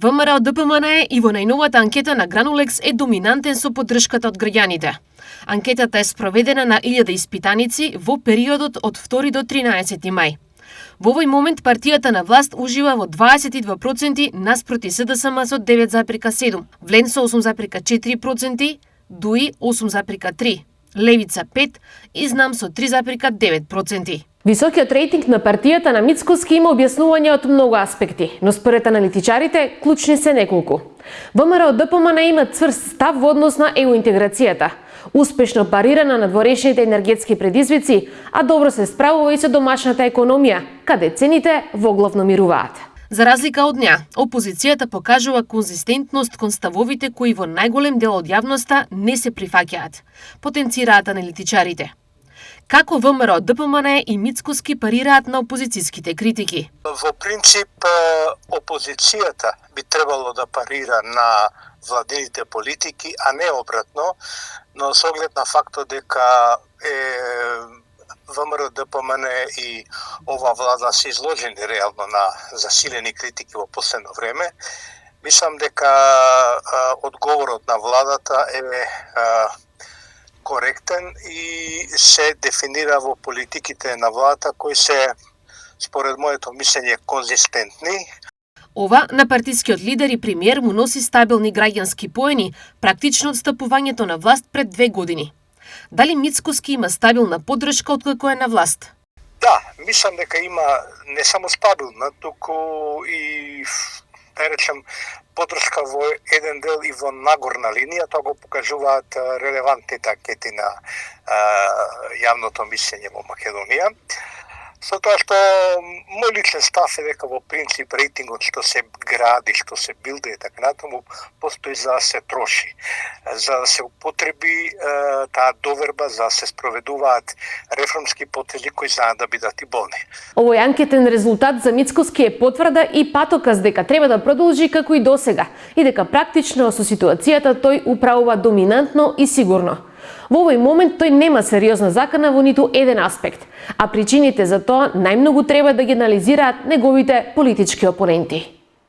ВМРО ДПМН и во најновата анкета на Гранулекс е доминантен со поддршката од граѓаните. Анкетата е спроведена на 1000 испитаници во периодот од 2 до 13 мај. Во овој момент партијата на власт ужива во 22% наспроти СДСМ со 9,7%, Влен со 8,4%, ДУИ 8,3%, Левица 5% и Знам со 3,9%. Високиот рейтинг на партијата на Мицкоски има објаснување од многу аспекти, но според аналитичарите клучни се неколку. ВМРО ДПМН има цврст став во однос на ЕУ интеграцијата, успешно парира на надворешните енергетски предизвици, а добро се справува и со домашната економија, каде цените воглавно мируваат. За разлика од неа, опозицијата покажува конзистентност кон ставовите кои во најголем дел од јавноста не се прифаќаат, потенцираат аналитичарите. Како ВМРО ДПМН и Мицкоски парираат на опозицијските критики? Во принцип, опозицијата би требало да парира на владините политики, а не обратно, но со оглед на фактот дека ВМРО ДПМН и ова влада се изложени реално на засилени критики во последно време, мислам дека одговорот на владата е коректен и се дефинира во политиките на владата кои се, според моето мислење, конзистентни. Ова на партискиот лидер и премиер му носи стабилни граѓански поени, практично отстапувањето на власт пред 2 години. Дали Мицкоски има стабилна поддршка откако е на власт? Да, мислам дека има не само стабилна, туку и, да речем, поддршка во еден дел и во нагорна линија. Тоа го покажуваат релевантните анкети на јавното мислење во Македонија. Со тоа што мој личен став е дека во принцип рейтингот што се гради, што се билде и така натаму, постои за да се троши, за да се употреби таа доверба, за да се спроведуваат реформски потези кои знаат да бидат и болни. Овој анкетен резултат за Мицкоски е потврда и патоказ дека треба да продолжи како и досега и дека практично со ситуацијата тој управува доминантно и сигурно. Во овој момент тој нема сериозна закана во ниту еден аспект, а причините за тоа најмногу треба да ги анализираат неговите политички опоненти.